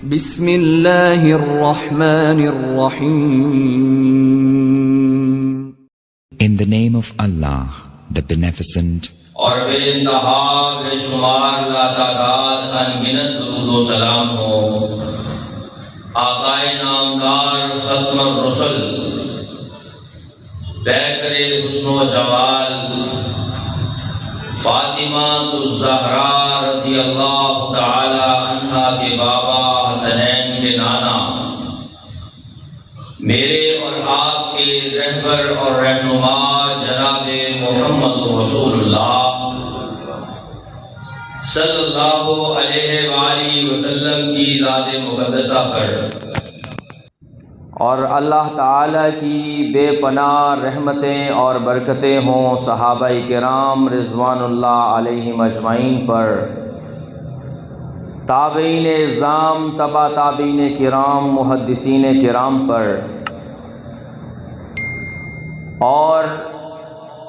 بسم اللہ الرحمن الرحیم. In the name of Allah, the Beneficent. اور بے انتہا بے شمار لاتعداد انگنت درود و سلام ہو آقائے نامدار ختم الرسل پیکر حسن و جمال فاطمہ الزہرا رضی اللہ تعالی عنہا کے بابا حسنین کے نانا، میرے اور آپ کے رہبر اور رہنما جناب محمد رسول اللہ صلی اللہ علیہ وآلہ وسلم کی ذات مقدسہ پر اور اللہ تعالیٰ کی بے پناہ رحمتیں اور برکتیں ہوں صحابہ کرام رضوان اللہ علیہم اجمعین پر، تابعین اعظام، تبع تابعین کرام، محدثین کرام پر، اور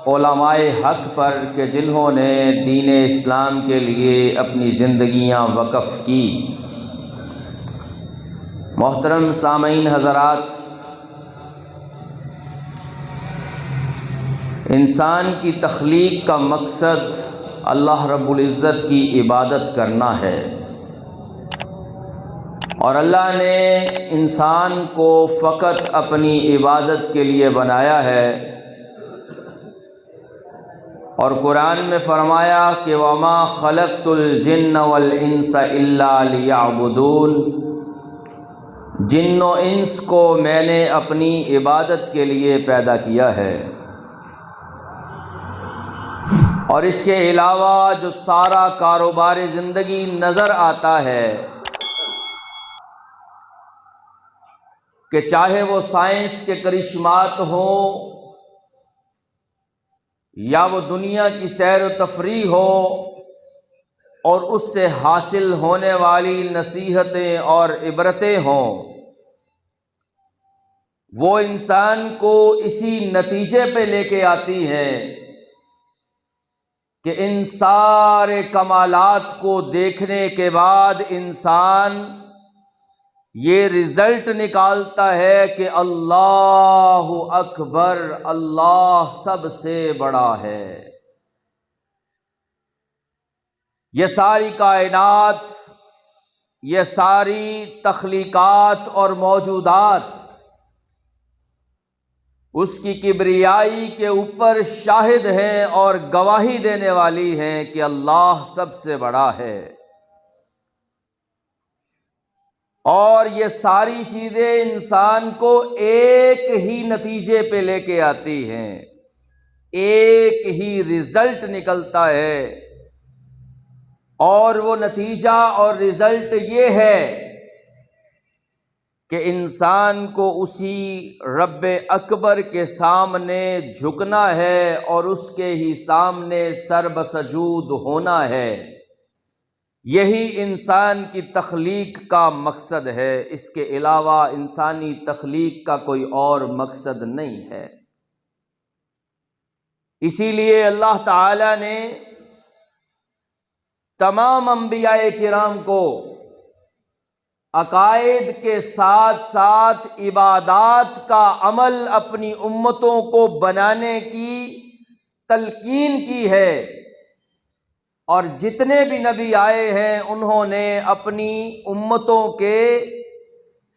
علماء حق پر کہ جنہوں نے دین اسلام کے لیے اپنی زندگیاں وقف کی۔ محترم سامعین حضرات، انسان کی تخلیق کا مقصد اللہ رب العزت کی عبادت کرنا ہے، اور اللہ نے انسان کو فقط اپنی عبادت کے لیے بنایا ہے، اور قرآن میں فرمایا کہ وَمَا خَلَقْتُ الْجِنَّ وَالْإِنسَ إِلَّا لِيَعْبُدُونَ، جن و انس کو میں نے اپنی عبادت کے لیے پیدا کیا ہے، اور اس کے علاوہ جو سارا کاروبار زندگی نظر آتا ہے کہ چاہے وہ سائنس کے کرشمات ہوں یا وہ دنیا کی سیر و تفریح ہو اور اس سے حاصل ہونے والی نصیحتیں اور عبرتیں ہوں، وہ انسان کو اسی نتیجے پہ لے کے آتی ہیں کہ ان سارے کمالات کو دیکھنے کے بعد انسان یہ رزلٹ نکالتا ہے کہ اللہ اکبر، اللہ سب سے بڑا ہے۔ یہ ساری کائنات، یہ ساری تخلیقات اور موجودات اس کی کبریائی کے اوپر شاہد ہیں اور گواہی دینے والی ہیں کہ اللہ سب سے بڑا ہے۔ اور یہ ساری چیزیں انسان کو ایک ہی نتیجے پہ لے کے آتی ہیں، ایک ہی رزلٹ نکلتا ہے، اور وہ نتیجہ اور رزلٹ یہ ہے کہ انسان کو اسی رب اکبر کے سامنے جھکنا ہے اور اس کے ہی سامنے سر بسجود ہونا ہے۔ یہی انسان کی تخلیق کا مقصد ہے، اس کے علاوہ انسانی تخلیق کا کوئی اور مقصد نہیں ہے۔ اسی لیے اللہ تعالی نے تمام انبیاء کرام کو عقائد کے ساتھ ساتھ عبادات کا عمل اپنی امتوں کو بنانے کی تلقین کی ہے، اور جتنے بھی نبی آئے ہیں انہوں نے اپنی امتوں کے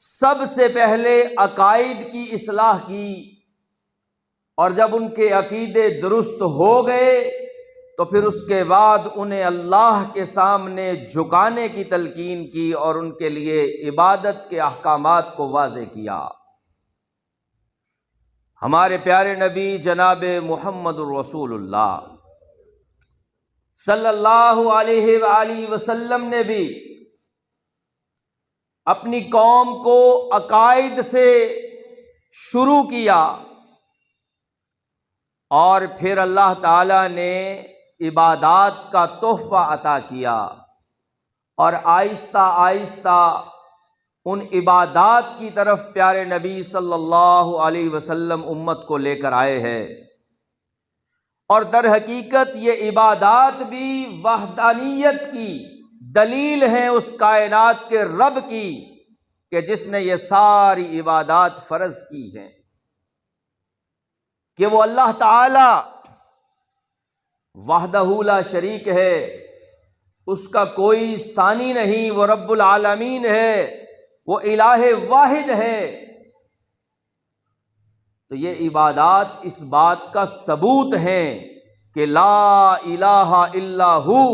سب سے پہلے عقائد کی اصلاح کی، اور جب ان کے عقیدے درست ہو گئے تو پھر اس کے بعد انہیں اللہ کے سامنے جھکانے کی تلقین کی اور ان کے لیے عبادت کے احکامات کو واضح کیا۔ ہمارے پیارے نبی جناب محمد رسول اللہ صلی اللہ علیہ وآلہ وسلم نے بھی اپنی قوم کو عقائد سے شروع کیا، اور پھر اللہ تعالی نے عبادات کا تحفہ عطا کیا، اور آہستہ آہستہ ان عبادات کی طرف پیارے نبی صلی اللہ علیہ وسلم امت کو لے کر آئے ہیں۔ اور در حقیقت یہ عبادات بھی وحدانیت کی، دلیل ہیں اس کائنات کے رب کی کہ جس نے یہ ساری عبادات فرض کی ہیں، کہ وہ اللہ تعالی وحدہ لا شریک ہے، اس کا کوئی ثانی نہیں، وہ رب العالمین ہے، وہ الہ واحد ہے۔ تو یہ عبادات اس بات کا ثبوت ہیں کہ لا الہ الا ہو،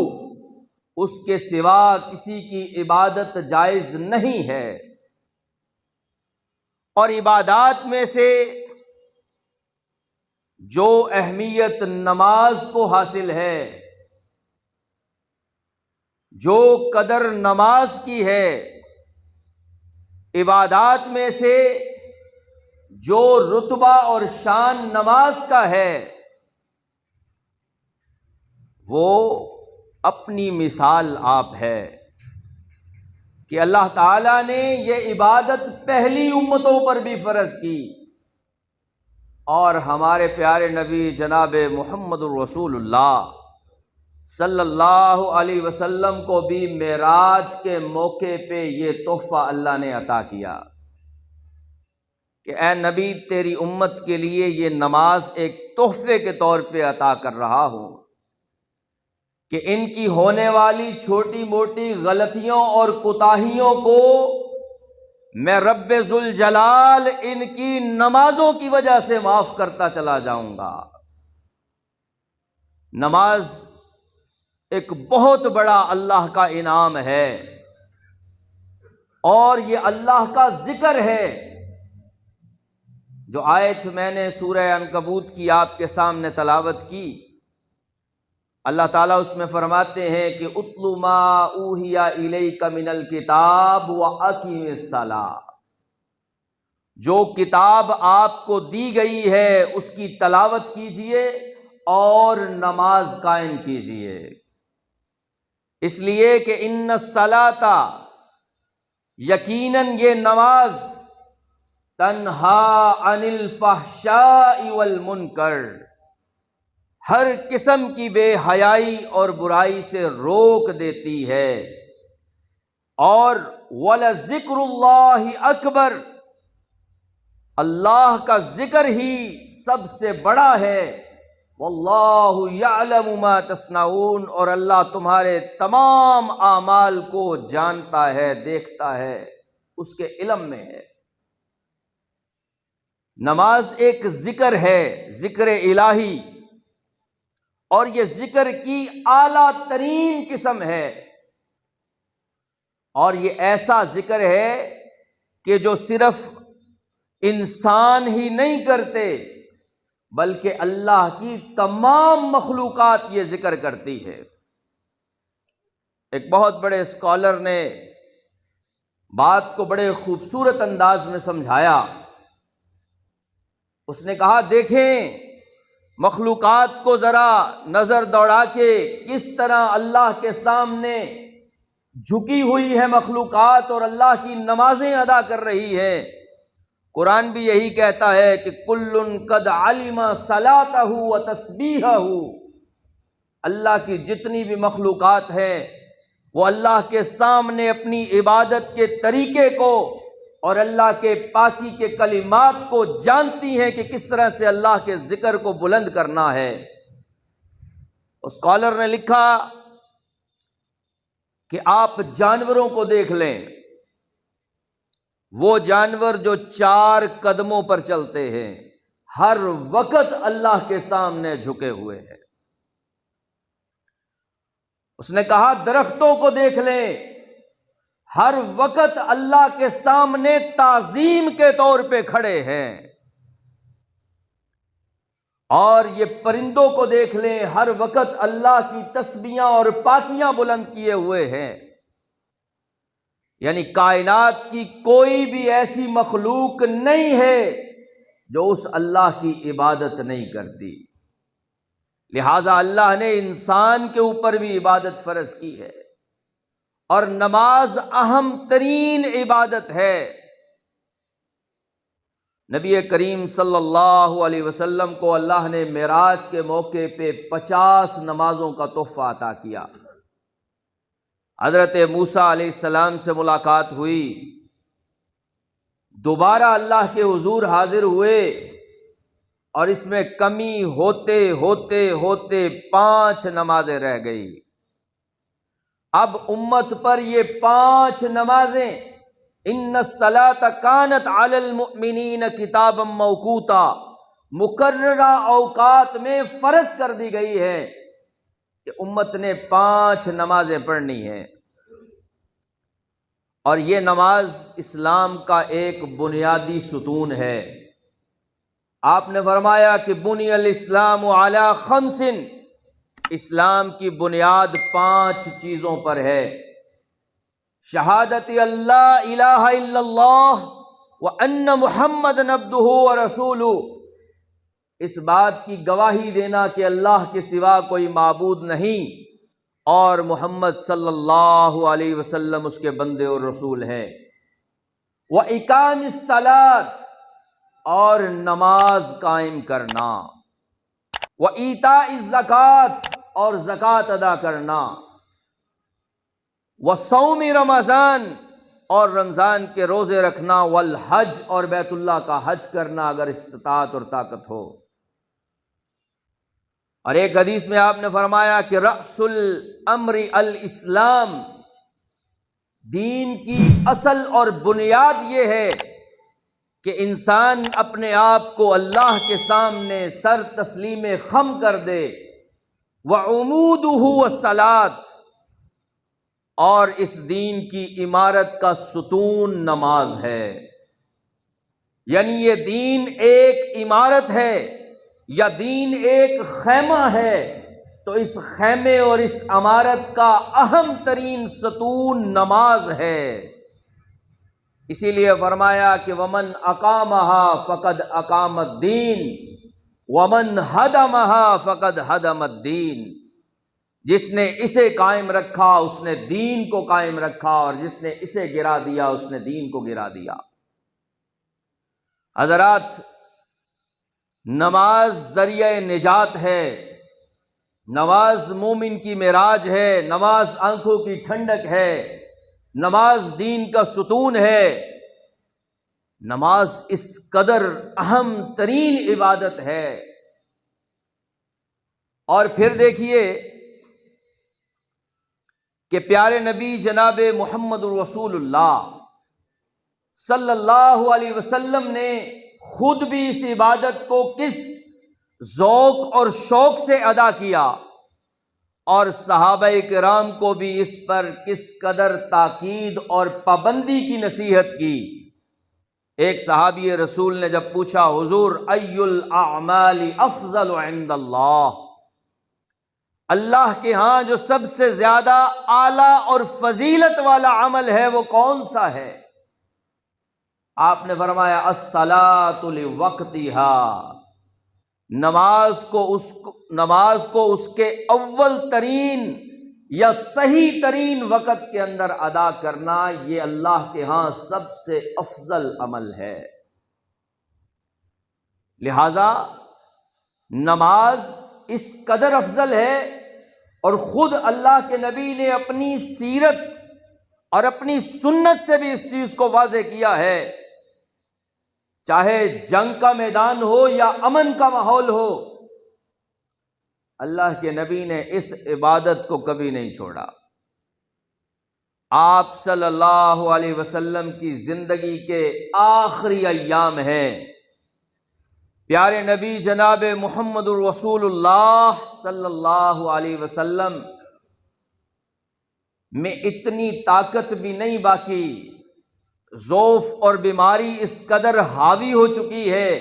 اس کے سوا کسی کی عبادت جائز نہیں ہے۔ اور عبادات میں سے جو اہمیت نماز کو حاصل ہے، جو قدر نماز کی ہے، عبادات میں سے جو رتبہ اور شان نماز کا ہے، وہ اپنی مثال آپ ہے کہ اللہ تعالیٰ نے یہ عبادت پہلی امتوں پر بھی فرض کی، اور ہمارے پیارے نبی جناب محمد الرسول اللہ صلی اللہ علیہ وسلم کو بھی معراج کے موقع پہ یہ تحفہ اللہ نے عطا کیا کہ اے نبی، تیری امت کے لیے یہ نماز ایک تحفے کے طور پہ عطا کر رہا ہوں کہ ان کی ہونے والی چھوٹی موٹی غلطیوں اور کوتاہیوں کو میں رب ذوالجلال ان کی نمازوں کی وجہ سے معاف کرتا چلا جاؤں گا۔ نماز ایک بہت بڑا اللہ کا انعام ہے، اور یہ اللہ کا ذکر ہے۔ جو آیت میں نے سورہ عنکبوت کی آپ کے سامنے تلاوت کی، اللہ تعالیٰ اس میں فرماتے ہیں کہ اتل ما اوحی الیک من الکتاب واقیم الصلاۃ، جو کتاب آپ کو دی گئی ہے اس کی تلاوت کیجئے اور نماز قائم کیجئے، اس لیے کہ ان الصلاۃ، یقیناً یہ نماز، تنہا عن الفحشاء والمنکر، ہر قسم کی بے حیائی اور برائی سے روک دیتی ہے، اور وَلَذِكْرُ اللَّهِ اکبر، اللہ کا ذکر ہی سب سے بڑا ہے، وَاللَّهُ يَعْلَمُ مَا تَصْنَعُونَ، اور اللہ تمہارے تمام اعمال کو جانتا ہے، دیکھتا ہے، اس کے علم میں ہے۔ نماز ایک ذکر ہے، ذکر الہی، اور یہ ذکر کی اعلیٰ ترین قسم ہے، اور یہ ایسا ذکر ہے کہ جو صرف انسان ہی نہیں کرتے بلکہ اللہ کی تمام مخلوقات یہ ذکر کرتی ہے۔ ایک بہت بڑے اسکالر نے بات کو بڑے خوبصورت انداز میں سمجھایا۔ اس نے کہا، دیکھیں مخلوقات کو ذرا نظر دوڑا کے کس طرح اللہ کے سامنے جھکی ہوئی ہے مخلوقات اور اللہ کی نمازیں ادا کر رہی ہے۔ قرآن بھی یہی کہتا ہے کہ کل قد علم صلاتہ و تسبیحہ، اللہ کی جتنی بھی مخلوقات ہیں وہ اللہ کے سامنے اپنی عبادت کے طریقے کو اور اللہ کے پاکی کے کلمات کو جانتی ہیں کہ کس طرح سے اللہ کے ذکر کو بلند کرنا ہے۔ اسکالر نے لکھا کہ آپ جانوروں کو دیکھ لیں، وہ جانور جو 4 قدموں پر چلتے ہیں ہر وقت اللہ کے سامنے جھکے ہوئے ہیں۔ اس نے کہا درختوں کو دیکھ لیں، ہر وقت اللہ کے سامنے تعظیم کے طور پہ کھڑے ہیں، اور یہ پرندوں کو دیکھ لیں، ہر وقت اللہ کی تسبیحاں اور پاکیاں بلند کیے ہوئے ہیں۔ یعنی کائنات کی کوئی بھی ایسی مخلوق نہیں ہے جو اس اللہ کی عبادت نہیں کرتی، لہذا اللہ نے انسان کے اوپر بھی عبادت فرض کی ہے، اور نماز اہم ترین عبادت ہے۔ نبی کریم صلی اللہ علیہ وسلم کو اللہ نے معراج کے موقع پہ 50 نمازوں کا تحفہ عطا کیا۔ حضرت موسیٰ علیہ السلام سے ملاقات ہوئی، دوبارہ اللہ کے حضور حاضر ہوئے، اور اس میں کمی ہوتے ہوتے ہوتے 5 نمازیں رہ گئی۔ اب امت پر یہ 5 نمازیں، ان الصلاۃ کانت علی المؤمنین کتابا موقوتا، مقررہ اوقات میں فرض کر دی گئی ہے کہ امت نے 5 نمازیں پڑھنی ہیں، اور یہ نماز اسلام کا ایک بنیادی ستون ہے۔ آپ نے فرمایا کہ بنی الاسلام علی 5، اسلام کی بنیاد 5 چیزوں پر ہے۔ شہادت اللہ الہ الا اللہ وان محمد عبدہ ورسولہ، اس بات کی گواہی دینا کہ اللہ کے سوا کوئی معبود نہیں اور محمد صلی اللہ علیہ وسلم اس کے بندے اور رسول ہیں۔ وَإِقَامِ الصَّلَاةِ، اور نماز قائم کرنا، وَإِيتَاءِ الزَّکَاةِ، اور زکوٰۃ ادا کرنا، وَصَوْمِ رمضان، اور رمضان کے روزے رکھنا، والحج، اور بیت اللہ کا حج کرنا اگر استطاعت اور طاقت ہو۔ اور ایک حدیث میں آپ نے فرمایا کہ رأس الامر الاسلام، دین کی اصل اور بنیاد یہ ہے کہ انسان اپنے آپ کو اللہ کے سامنے سر تسلیم خم کر دے، وعمودہ الصلاۃ، اور اس دین کی عمارت کا ستون نماز ہے۔ یعنی یہ دین ایک عمارت ہے یا دین ایک خیمہ ہے، تو اس خیمے اور اس عمارت کا اہم ترین ستون نماز ہے۔ اسی لیے فرمایا کہ ومن اقامها فقد اقام الدین ومن ہدمها فقد ہدم الدین، جس نے اسے قائم رکھا اس نے دین کو قائم رکھا، اور جس نے اسے گرا دیا اس نے دین کو گرا دیا۔ حضرات، نماز ذریعہ نجات ہے، نماز مومن کی معراج ہے، نماز آنکھوں کی ٹھنڈک ہے، نماز دین کا ستون ہے۔ نماز اس قدر اہم ترین عبادت ہے۔ اور پھر دیکھیے کہ پیارے نبی جناب محمد رسول اللہ صلی اللہ علیہ وسلم نے خود بھی اس عبادت کو کس ذوق اور شوق سے ادا کیا، اور صحابہ کرام کو بھی اس پر کس قدر تاکید اور پابندی کی نصیحت کی۔ ایک صحابی رسول نے جب پوچھا حضور ای الاعمال افضل عند اللہ، اللہ کے ہاں جو سب سے زیادہ اعلیٰ اور فضیلت والا عمل ہے وہ کون سا ہے؟ آپ نے فرمایا الصلاۃ لوقتہا، نماز کو اس کے اول ترین یا صحیح ترین وقت کے اندر ادا کرنا، یہ اللہ کے ہاں سب سے افضل عمل ہے۔ لہذا نماز اس قدر افضل ہے، اور خود اللہ کے نبی نے اپنی سیرت اور اپنی سنت سے بھی اس چیز کو واضح کیا ہے، چاہے جنگ کا میدان ہو یا امن کا ماحول ہو، اللہ کے نبی نے اس عبادت کو کبھی نہیں چھوڑا۔ آپ صلی اللہ علیہ وسلم کی زندگی کے آخری ایام ہیں، پیارے نبی جناب محمد رسول اللہ صلی اللہ علیہ وسلم میں اتنی طاقت بھی نہیں باقی، ضعف اور بیماری اس قدر حاوی ہو چکی ہے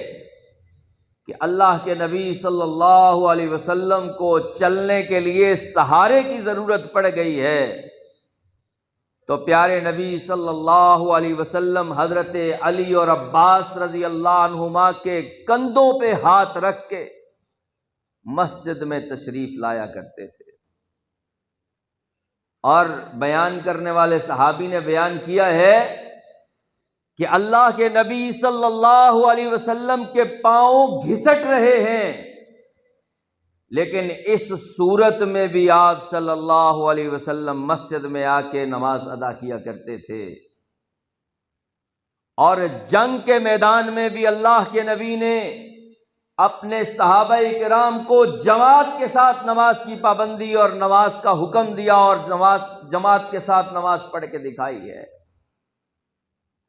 کہ اللہ کے نبی صلی اللہ علیہ وسلم کو چلنے کے لیے سہارے کی ضرورت پڑ گئی ہے۔ تو پیارے نبی صلی اللہ علیہ وسلم حضرت علی اور عباس رضی اللہ عنہما کے کندھوں پہ ہاتھ رکھ کے مسجد میں تشریف لایا کرتے تھے۔ اور بیان کرنے والے صحابی نے بیان کیا ہے کہ اللہ کے نبی صلی اللہ علیہ وسلم کے پاؤں گھسٹ رہے ہیں، لیکن اس صورت میں بھی آپ صلی اللہ علیہ وسلم مسجد میں آ کے نماز ادا کیا کرتے تھے، اور جنگ کے میدان میں بھی اللہ کے نبی نے اپنے صحابہ کرام کو جماعت کے ساتھ نماز کی پابندی اور نماز کا حکم دیا، اور جماعت کے ساتھ نماز پڑھ کے دکھائی ہے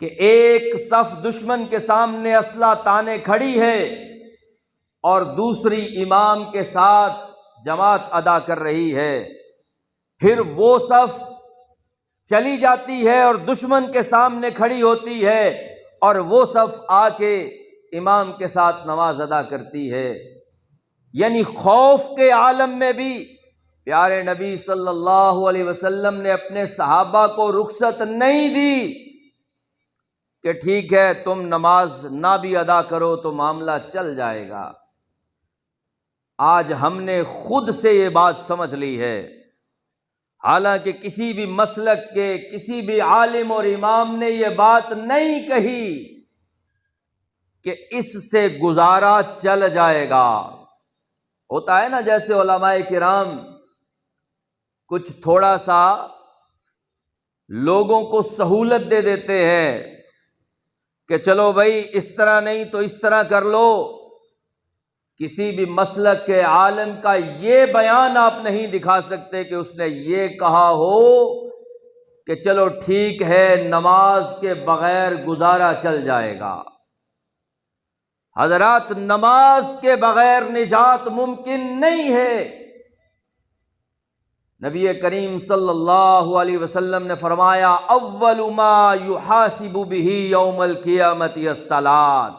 کہ ایک صف دشمن کے سامنے اسلحہ تانے کھڑی ہے اور دوسری امام کے ساتھ جماعت ادا کر رہی ہے، پھر وہ صف چلی جاتی ہے اور دشمن کے سامنے کھڑی ہوتی ہے، اور وہ صف آ کے امام کے ساتھ نماز ادا کرتی ہے۔ یعنی خوف کے عالم میں بھی پیارے نبی صلی اللہ علیہ وسلم نے اپنے صحابہ کو رخصت نہیں دی کہ ٹھیک ہے تم نماز نہ بھی ادا کرو تو معاملہ چل جائے گا۔ آج ہم نے خود سے یہ بات سمجھ لی ہے، حالانکہ کسی بھی مسلک کے کسی بھی عالم اور امام نے یہ بات نہیں کہی کہ اس سے گزارا چل جائے گا۔ ہوتا ہے نا جیسے علماء کرام کچھ تھوڑا سا لوگوں کو سہولت دے دیتے ہیں کہ چلو بھائی اس طرح نہیں تو اس طرح کر لو، کسی بھی مسلک کے عالم کا یہ بیان آپ نہیں دکھا سکتے کہ اس نے یہ کہا ہو کہ چلو ٹھیک ہے نماز کے بغیر گزارا چل جائے گا۔ حضرات، نماز کے بغیر نجات ممکن نہیں ہے۔ نبی کریم صلی اللہ علیہ وسلم نے فرمایا اول ما یحاسب بہ یوم القیامت الصلاۃ،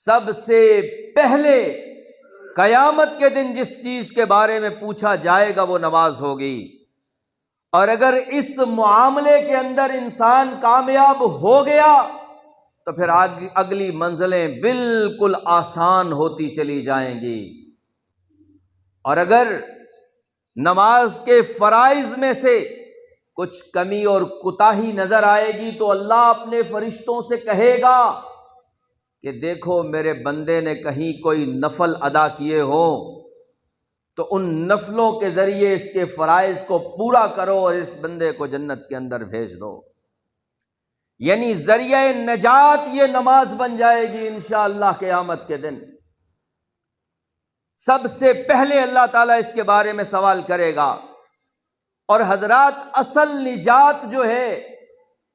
سب سے پہلے قیامت کے دن جس چیز کے بارے میں پوچھا جائے گا وہ نماز ہوگی، اور اگر اس معاملے کے اندر انسان کامیاب ہو گیا تو پھر اگلی منزلیں بالکل آسان ہوتی چلی جائیں گی۔ اور اگر نماز کے فرائض میں سے کچھ کمی اور کوتاہی نظر آئے گی تو اللہ اپنے فرشتوں سے کہے گا کہ دیکھو میرے بندے نے کہیں کوئی نفل ادا کیے ہوں تو ان نفلوں کے ذریعے اس کے فرائض کو پورا کرو اور اس بندے کو جنت کے اندر بھیج دو۔ یعنی ذریعہ نجات یہ نماز بن جائے گی انشاءاللہ قیامت کے دن۔ سب سے پہلے اللہ تعالیٰ اس کے بارے میں سوال کرے گا۔ اور حضرات، اصل نجات جو ہے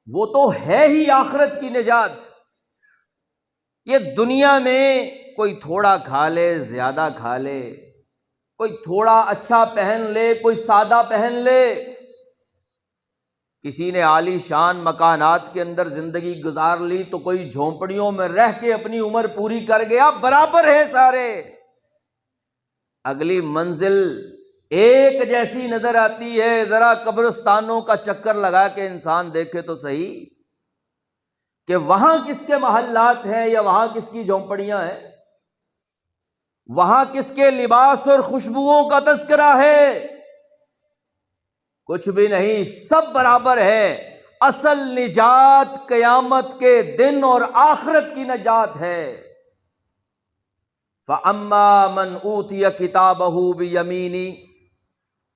وہ تو ہے ہی آخرت کی نجات۔ یہ دنیا میں کوئی تھوڑا کھا لے، زیادہ کھا لے، کوئی تھوڑا اچھا پہن لے، کوئی سادہ پہن لے، کسی نے عالی شان مکانات کے اندر زندگی گزار لی تو کوئی جھونپڑیوں میں رہ کے اپنی عمر پوری کر گیا، برابر ہے سارے۔ اگلی منزل ایک جیسی نظر آتی ہے، ذرا قبرستانوں کا چکر لگا کے انسان دیکھے تو صحیح کہ وہاں کس کے محلات ہیں یا وہاں کس کی جھونپڑیاں ہیں، وہاں کس کے لباس اور خوشبوؤں کا تذکرہ ہے، کچھ بھی نہیں، سب برابر ہے۔ اصل نجات قیامت کے دن اور آخرت کی نجات ہے۔ فَأَمَّا مَنْ أُوتِيَ كِتَابَهُ بِيَمِينِهِ،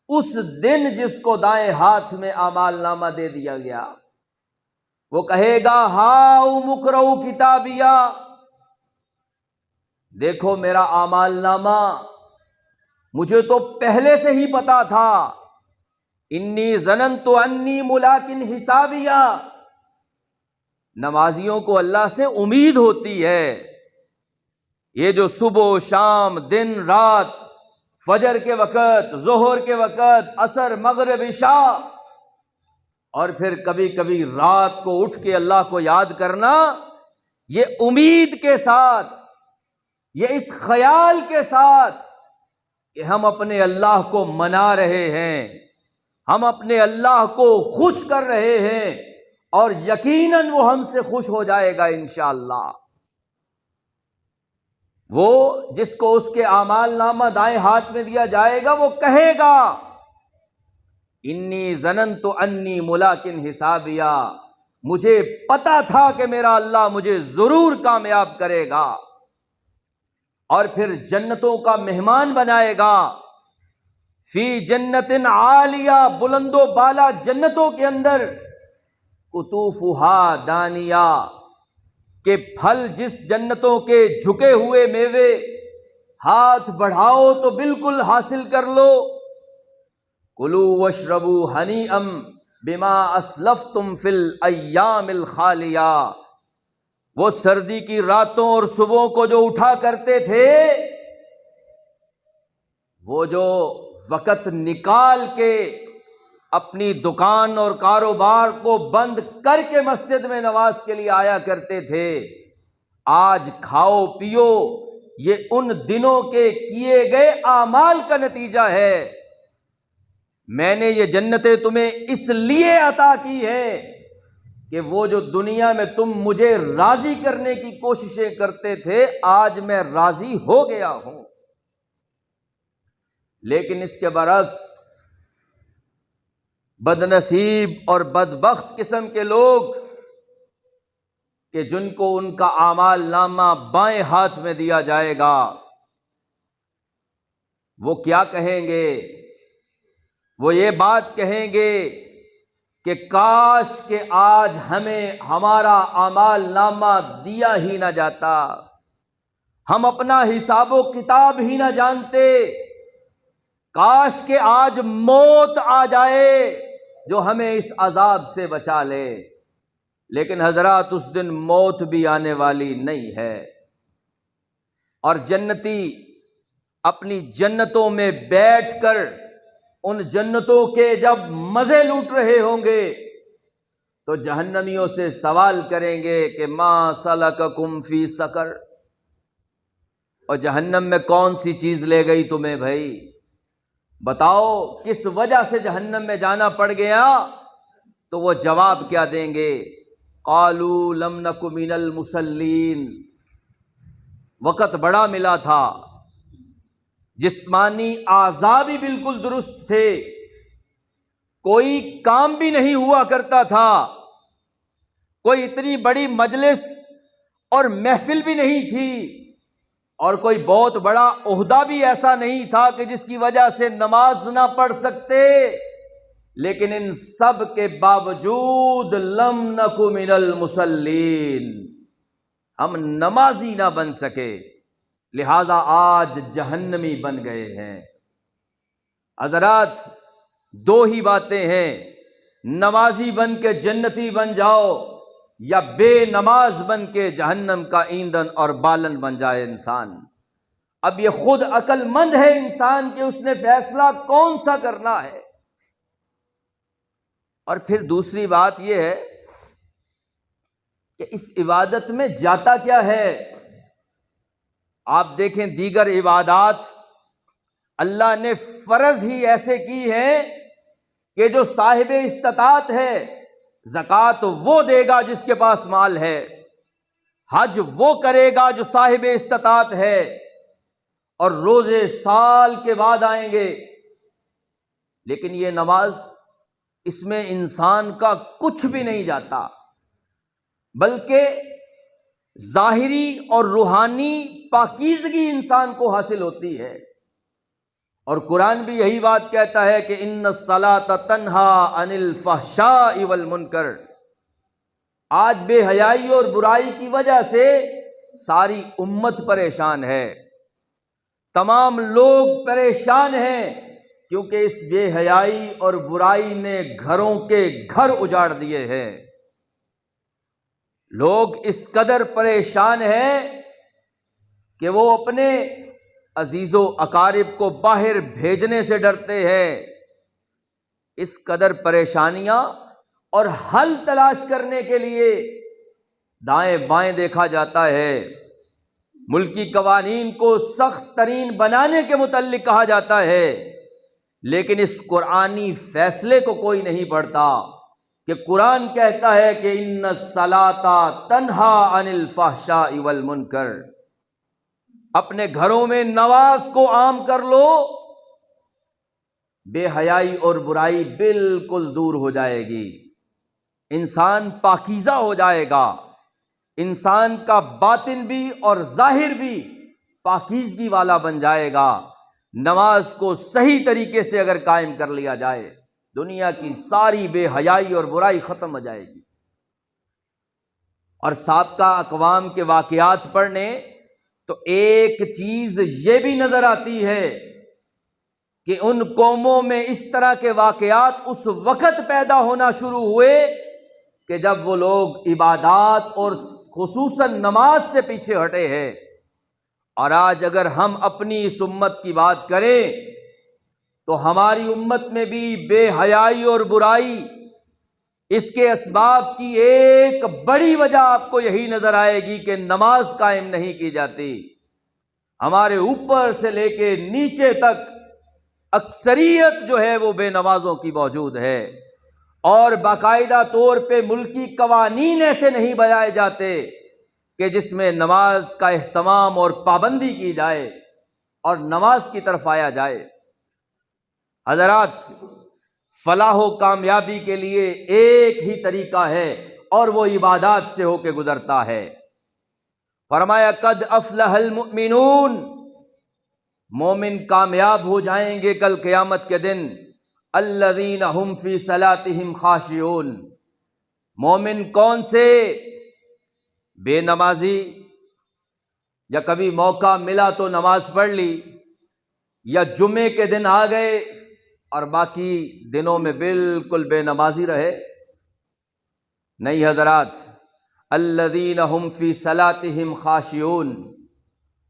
اس دن جس کو دائیں ہاتھ میں اعمال نامہ دے دیا گیا، وہ کہے گا ہاؤم اقرؤ کتابیہ، دیکھو میرا اعمال نامہ، مجھے تو پہلے سے ہی پتا تھا، انی ظننت انی ملاق حسابیہ، نمازیوں کو اللہ سے امید ہوتی ہے، یہ جو صبح و شام، دن رات، فجر کے وقت، ظہر کے وقت، عصر، مغرب، عشاء، اور پھر کبھی کبھی رات کو اٹھ کے اللہ کو یاد کرنا، یہ امید کے ساتھ، یہ اس خیال کے ساتھ کہ ہم اپنے اللہ کو منا رہے ہیں، ہم اپنے اللہ کو خوش کر رہے ہیں، اور یقیناً وہ ہم سے خوش ہو جائے گا انشاءاللہ۔ وہ جس کو اس کے اعمال نامہ دائیں ہاتھ میں دیا جائے گا وہ کہے گا انی ظننت انی ملاق حسابیہ، مجھے پتا تھا کہ میرا اللہ مجھے ضرور کامیاب کرے گا۔ اور پھر جنتوں کا مہمان بنائے گا۔ فی جنت عالیہ، بلند و بالا جنتوں کے اندر، قطوفہا دانیہ، کہ پھل جس جنتوں کے جھکے ہوئے میوے، ہاتھ بڑھاؤ تو بالکل حاصل کر لو۔ کلوا واشربوا ہنیئا بما اسلفتم فی الایام الخالیہ، وہ سردی کی راتوں اور صبحوں کو جو اٹھا کرتے تھے، وہ جو وقت نکال کے اپنی دکان اور کاروبار کو بند کر کے مسجد میں نماز کے لیے آیا کرتے تھے، آج کھاؤ پیو، یہ ان دنوں کے کیے گئے اعمال کا نتیجہ ہے۔ میں نے یہ جنتیں تمہیں اس لیے عطا کی ہے کہ وہ جو دنیا میں تم مجھے راضی کرنے کی کوششیں کرتے تھے، آج میں راضی ہو گیا ہوں۔ لیکن اس کے برعکس بد نصیب اور بدبخت قسم کے لوگ کہ جن کو ان کا اعمال نامہ بائیں ہاتھ میں دیا جائے گا، وہ کیا کہیں گے؟ وہ یہ بات کہیں گے کہ کاش کہ آج ہمیں ہمارا اعمال نامہ دیا ہی نہ جاتا، ہم اپنا حساب و کتاب ہی نہ جانتے، کاش کہ آج موت آ جائے جو ہمیں اس عذاب سے بچا لے۔ لیکن حضرات، اس دن موت بھی آنے والی نہیں ہے، اور جنتی اپنی جنتوں میں بیٹھ کر ان جنتوں کے جب مزے لوٹ رہے ہوں گے تو جہنمیوں سے سوال کریں گے کہ ما سلککم فی سقر، اور جہنم میں کون سی چیز لے گئی تمہیں بھائی؟ بتاؤ کس وجہ سے جہنم میں جانا پڑ گیا؟ تو وہ جواب کیا دیں گے؟ قالوا لم نک من المصلین، وقت بڑا ملا تھا، جسمانی اعضاء بھی بالکل درست تھے، کوئی کام بھی نہیں ہوا کرتا تھا، کوئی اتنی بڑی مجلس اور محفل بھی نہیں تھی، اور کوئی بہت بڑا عہدہ بھی ایسا نہیں تھا کہ جس کی وجہ سے نماز نہ پڑھ سکتے، لیکن ان سب کے باوجود لم نک من المصلین، ہم نمازی نہ بن سکے، لہذا آج جہنمی بن گئے ہیں۔ حضرات، دو ہی باتیں ہیں، نمازی بن کے جنتی بن جاؤ، یا بے نماز بن کے جہنم کا ایندھن اور بالن بن جائے انسان۔ اب یہ خود عقل مند ہے انسان کہ اس نے فیصلہ کون سا کرنا ہے۔ اور پھر دوسری بات یہ ہے کہ اس عبادت میں جاتا کیا ہے؟ آپ دیکھیں دیگر عبادات اللہ نے فرض ہی ایسے کی ہیں کہ جو صاحب استطاعت ہے، زکوٰۃ وہ دے گا جس کے پاس مال ہے، حج وہ کرے گا جو صاحب استطاعت ہے، اور روزے سال کے بعد آئیں گے۔ لیکن یہ نماز، اس میں انسان کا کچھ بھی نہیں جاتا، بلکہ ظاہری اور روحانی پاکیزگی انسان کو حاصل ہوتی ہے۔ اور قرآن بھی یہی بات کہتا ہے کہ ان الصلاۃ تنہی عن الفحشاء والمنکر۔ آج بے حیائی اور برائی کی وجہ سے ساری امت پریشان ہے، تمام لوگ پریشان ہیں، کیونکہ اس بے حیائی اور برائی نے گھروں کے گھر اجاڑ دیے ہیں۔ لوگ اس قدر پریشان ہیں کہ وہ اپنے عزیز و اقارب کو باہر بھیجنے سے ڈرتے ہیں۔ اس قدر پریشانیاں، اور حل تلاش کرنے کے لیے دائیں بائیں دیکھا جاتا ہے، ملکی قوانین کو سخت ترین بنانے کے متعلق کہا جاتا ہے، لیکن اس قرآنی فیصلے کو کوئی نہیں پڑھتا کہ قرآن کہتا ہے کہ ان الصلاۃ تنہی عن الفحشاء والمنکر۔ اپنے گھروں میں نماز کو عام کر لو، بے حیائی اور برائی بالکل دور ہو جائے گی، انسان پاکیزہ ہو جائے گا، انسان کا باطن بھی اور ظاہر بھی پاکیزگی والا بن جائے گا، نماز کو صحیح طریقے سے اگر قائم کر لیا جائے، دنیا کی ساری بے حیائی اور برائی ختم ہو جائے گی۔ اور سابقہ اقوام کے واقعات پڑھنے تو ایک چیز یہ بھی نظر آتی ہے کہ ان قوموں میں اس طرح کے واقعات اس وقت پیدا ہونا شروع ہوئے کہ جب وہ لوگ عبادات اور خصوصاً نماز سے پیچھے ہٹے ہیں۔ اور آج اگر ہم اپنی اس امت کی بات کریں تو ہماری امت میں بھی بے حیائی اور برائی، اس کے اسباب کی ایک بڑی وجہ آپ کو یہی نظر آئے گی کہ نماز قائم نہیں کی جاتی۔ ہمارے اوپر سے لے کے نیچے تک اکثریت جو ہے وہ بے نمازوں کی موجود ہے، اور باقاعدہ طور پہ ملکی قوانین ایسے نہیں بنائے جاتے کہ جس میں نماز کا اہتمام اور پابندی کی جائے اور نماز کی طرف آیا جائے۔ حضرات، فلاح و کامیابی کے لیے ایک ہی طریقہ ہے اور وہ عبادات سے ہو کے گزرتا ہے۔ فرمایا قد افلح المؤمنون، مومن کامیاب ہو جائیں گے کل قیامت کے دن، الذین هم فی صلاتہم خاشعون۔ مومن کون سے؟ بے نمازی، یا کبھی موقع ملا تو نماز پڑھ لی، یا جمعے کے دن آ گئے اور باقی دنوں میں بالکل بے نمازی رہے؟ نہیں حضرات، الذین هم فی صلاتہم خاشعون۔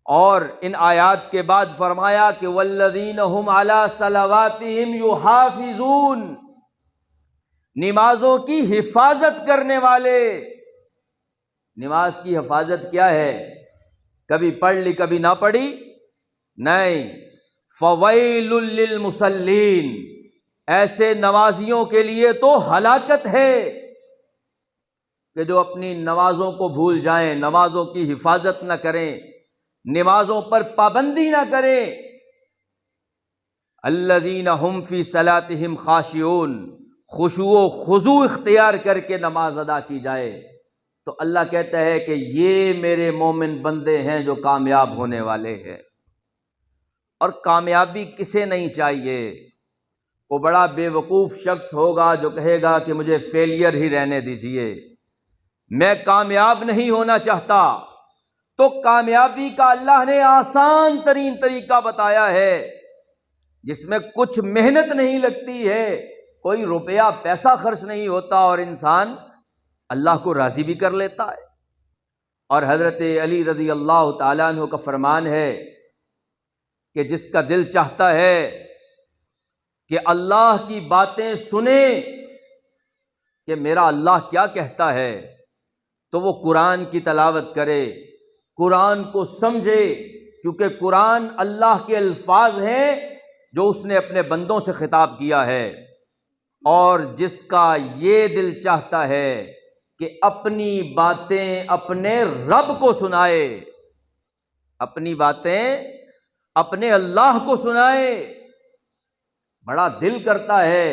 اور ان آیات کے بعد فرمایا کہ والذین هم علی صلواتہم یحافظون، نمازوں کی حفاظت کرنے والے۔ نماز کی حفاظت کیا ہے؟ کبھی پڑھ لی کبھی نہ پڑھی؟ نہیں، فویل للمصلین، ایسے نمازیوں کے لیے تو ہلاکت ہے کہ جو اپنی نمازوں کو بھول جائیں، نمازوں کی حفاظت نہ کریں، نمازوں پر پابندی نہ کریں۔ الذین هم فی صلاتہم خاشعون، خشوع و خضوع اختیار کر کے نماز ادا کی جائے تو اللہ کہتا ہے کہ یہ میرے مومن بندے ہیں جو کامیاب ہونے والے ہیں۔ اور کامیابی کسے نہیں چاہیے؟ وہ بڑا بے وقوف شخص ہوگا جو کہے گا کہ مجھے فیلئر ہی رہنے دیجئے، میں کامیاب نہیں ہونا چاہتا۔ تو کامیابی کا اللہ نے آسان ترین طریقہ بتایا ہے جس میں کچھ محنت نہیں لگتی ہے، کوئی روپیہ پیسہ خرچ نہیں ہوتا، اور انسان اللہ کو راضی بھی کر لیتا ہے۔ اور حضرت علی رضی اللہ تعالیٰ عنہ کا فرمان ہے کہ جس کا دل چاہتا ہے کہ اللہ کی باتیں سنیں کہ میرا اللہ کیا کہتا ہے، تو وہ قرآن کی تلاوت کرے، قرآن کو سمجھے، کیونکہ قرآن اللہ کے الفاظ ہیں جو اس نے اپنے بندوں سے خطاب کیا ہے۔ اور جس کا یہ دل چاہتا ہے کہ اپنی باتیں اپنے رب کو سنائے، اپنی باتیں اپنے اللہ کو سنائے، بڑا دل کرتا ہے۔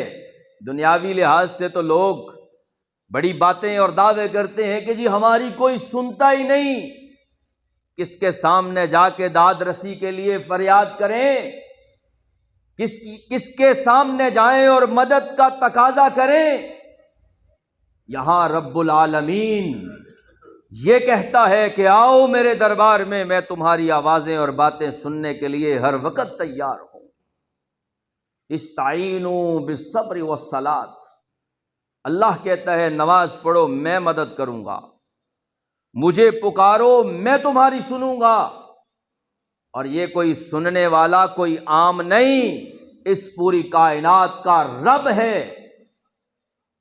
دنیاوی لحاظ سے تو لوگ بڑی باتیں اور دعوے کرتے ہیں کہ جی ہماری کوئی سنتا ہی نہیں، کس کے سامنے جا کے داد رسی کے لیے فریاد کریں، کس کے سامنے جائیں اور مدد کا تقاضا کریں؟ یہاں رب العالمین یہ کہتا ہے کہ آؤ میرے دربار میں تمہاری آوازیں اور باتیں سننے کے لیے ہر وقت تیار ہوں۔ استعینوا بالصبر والصلاۃ، اللہ کہتا ہے نماز پڑھو میں مدد کروں گا، مجھے پکارو میں تمہاری سنوں گا۔ اور یہ کوئی سننے والا کوئی عام نہیں، اس پوری کائنات کا رب ہے۔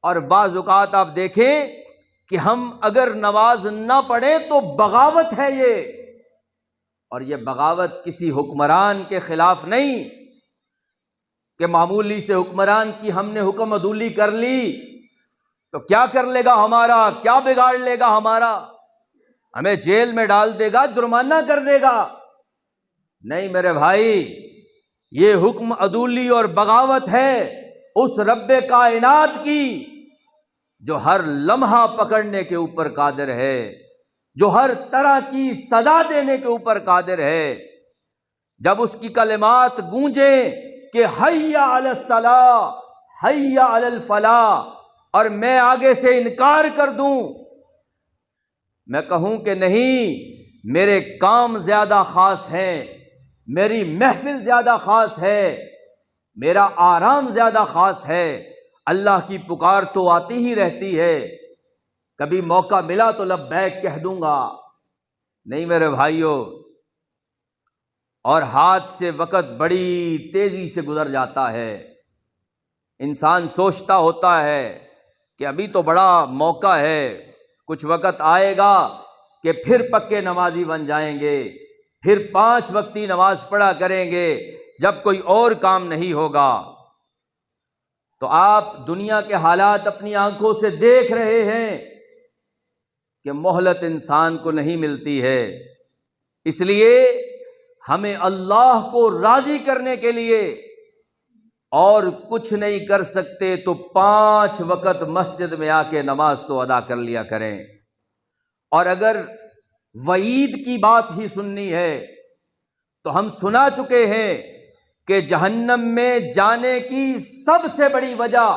اور بعض اوقات آپ دیکھیں کہ ہم اگر نماز نہ پڑھیں تو بغاوت ہے یہ، اور یہ بغاوت کسی حکمران کے خلاف نہیں کہ معمولی سے حکمران کی ہم نے حکم عدولی کر لی تو کیا کر لے گا ہمارا، کیا بگاڑ لے گا ہمارا، ہمیں جیل میں ڈال دے گا، جرمانہ کر دے گا۔ نہیں میرے بھائی، یہ حکم عدولی اور بغاوت ہے اس رب کائنات کی جو ہر لمحہ پکڑنے کے اوپر قادر ہے، جو ہر طرح کی سزا دینے کے اوپر قادر ہے۔ جب اس کی کلمات گونجیں کہ حی علی الصلاۃ حی علی الفلاح، اور میں آگے سے انکار کر دوں، میں کہوں کہ نہیں، میرے کام زیادہ خاص ہیں، میری محفل زیادہ خاص ہے، میرا آرام زیادہ خاص ہے، اللہ کی پکار تو آتی ہی رہتی ہے، کبھی موقع ملا تو لبیک کہہ دوں گا، نہیں میرے بھائیوں، اور ہاتھ سے وقت بڑی تیزی سے گزر جاتا ہے۔ انسان سوچتا ہوتا ہے کہ ابھی تو بڑا موقع ہے، کچھ وقت آئے گا کہ پھر پکے نمازی بن جائیں گے، پھر 5 وقتی نماز پڑھا کریں گے جب کوئی اور کام نہیں ہوگا۔ تو آپ دنیا کے حالات اپنی آنکھوں سے دیکھ رہے ہیں کہ مہلت انسان کو نہیں ملتی ہے، اس لیے ہمیں اللہ کو راضی کرنے کے لیے اور کچھ نہیں کر سکتے تو 5 وقت مسجد میں آ کے نماز تو ادا کر لیا کریں۔ اور اگر وعید کی بات ہی سننی ہے تو ہم سنا چکے ہیں کہ جہنم میں جانے کی سب سے بڑی وجہ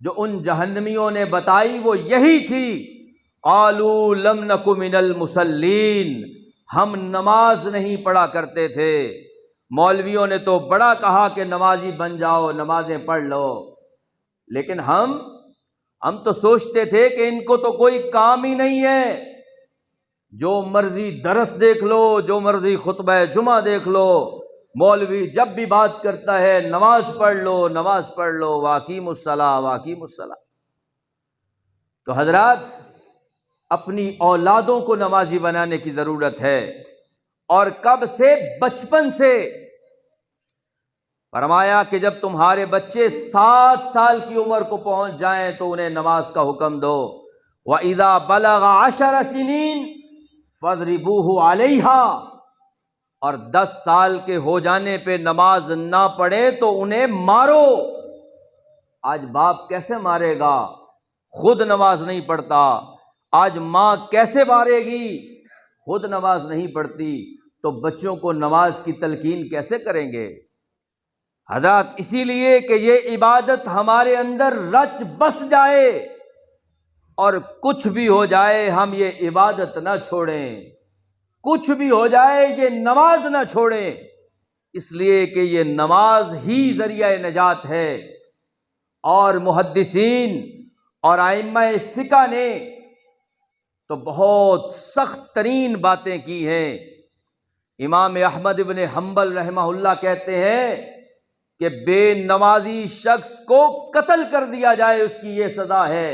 جو ان جہنمیوں نے بتائی وہ یہی تھی، قالوا لم نک من المصلین، ہم نماز نہیں پڑھا کرتے تھے۔ مولویوں نے تو بڑا کہا کہ نمازی بن جاؤ، نمازیں پڑھ لو، لیکن ہم تو سوچتے تھے کہ ان کو تو کوئی کام ہی نہیں ہے، جو مرضی درس دیکھ لو، جو مرضی خطبہ جمعہ دیکھ لو، مولوی جب بھی بات کرتا ہے نماز پڑھ لو، نماز پڑھ لو، واقیموا الصلاۃ واقیموا الصلاۃ۔ تو حضرات، اپنی اولادوں کو نمازی بنانے کی ضرورت ہے، اور کب سے؟ بچپن سے۔ فرمایا کہ جب تمہارے بچے 7 سال کی عمر کو پہنچ جائیں تو انہیں نماز کا حکم دو۔ وَإِذَا بَلَغَ 10 سِنِينَ فَاضْرِبُوهُ عَلَيْهَا، اور 10 سال کے ہو جانے پہ نماز نہ پڑھے تو انہیں مارو۔ آج باپ کیسے مارے گا؟ خود نماز نہیں پڑھتا۔ آج ماں کیسے مارے گی؟ خود نماز نہیں پڑھتی، تو بچوں کو نماز کی تلقین کیسے کریں گے؟ حضرات، اسی لیے کہ یہ عبادت ہمارے اندر رچ بس جائے، اور کچھ بھی ہو جائے ہم یہ عبادت نہ چھوڑیں، کچھ بھی ہو جائے یہ نماز نہ چھوڑیں، اس لیے کہ یہ نماز ہی ذریعہ نجات ہے۔ اور محدثین اور ائمہ فقہ نے تو بہت سخت ترین باتیں کی ہیں۔ امام احمد بن حنبل رحمہ اللہ کہتے ہیں کہ بے نمازی شخص کو قتل کر دیا جائے، اس کی یہ سزا ہے۔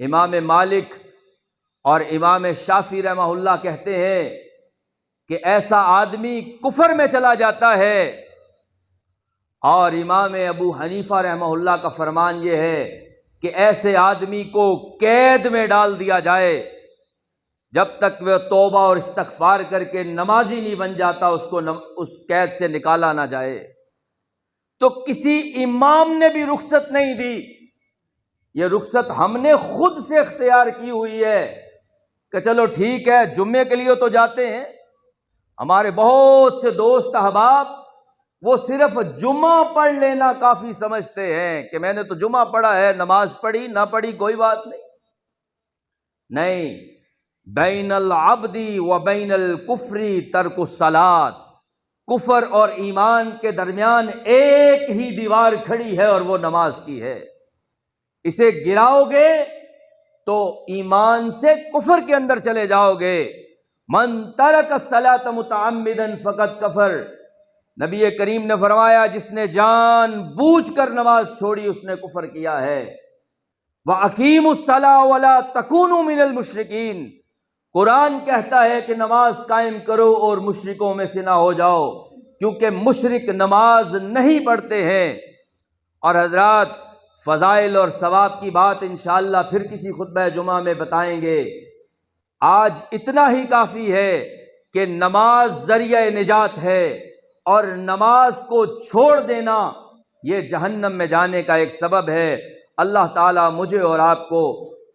امام مالک اور امام شافعی رحمہ اللہ کہتے ہیں کہ ایسا آدمی کفر میں چلا جاتا ہے، اور امام ابو حنیفہ رحمہ اللہ کا فرمان یہ ہے کہ ایسے آدمی کو قید میں ڈال دیا جائے، جب تک وہ توبہ اور استغفار کر کے نمازی نہیں بن جاتا اس کو اس قید سے نکالا نہ جائے۔ تو کسی امام نے بھی رخصت نہیں دی، یہ رخصت ہم نے خود سے اختیار کی ہوئی ہے کہ چلو ٹھیک ہے، جمعے کے لیے تو جاتے ہیں۔ ہمارے بہت سے دوست احباب وہ صرف جمعہ پڑھ لینا کافی سمجھتے ہیں کہ میں نے تو جمعہ پڑھا ہے، نماز پڑھی نہ پڑھی کوئی بات نہیں۔ نہیں، بین العبد و بین الکفر ترک الصلاۃ، کفر اور ایمان کے درمیان ایک ہی دیوار کھڑی ہے اور وہ نماز کی ہے۔ اسے گراؤ گے تو ایمان سے کفر کے اندر چلے جاؤ گے۔ من ترک الصلاۃ متعمدا فقد کفر، نبی کریم نے فرمایا جس نے جان بوجھ کر نماز چھوڑی اس نے کفر کیا ہے۔ وَأَقِيمُوا الصَّلَاةَ وَلَا تَكُونُوا مِنَ الْمُشْرِكِينَ، قرآن کہتا ہے کہ نماز قائم کرو اور مشرکوں میں سے نہ ہو جاؤ، کیونکہ مشرک نماز نہیں پڑھتے ہیں۔ اور حضرات، فضائل اور ثواب کی بات انشاءاللہ پھر کسی خطبہ جمعہ میں بتائیں گے۔ آج اتنا ہی کافی ہے کہ نماز ذریعہ نجات ہے، اور نماز کو چھوڑ دینا یہ جہنم میں جانے کا ایک سبب ہے۔ اللہ تعالیٰ مجھے اور آپ کو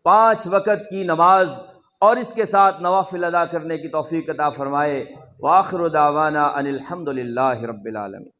5 وقت کی نماز اور اس کے ساتھ نوافل ادا کرنے کی توفیق عطا فرمائے۔ وآخر دعوانا ان الحمد للہ رب العالمین۔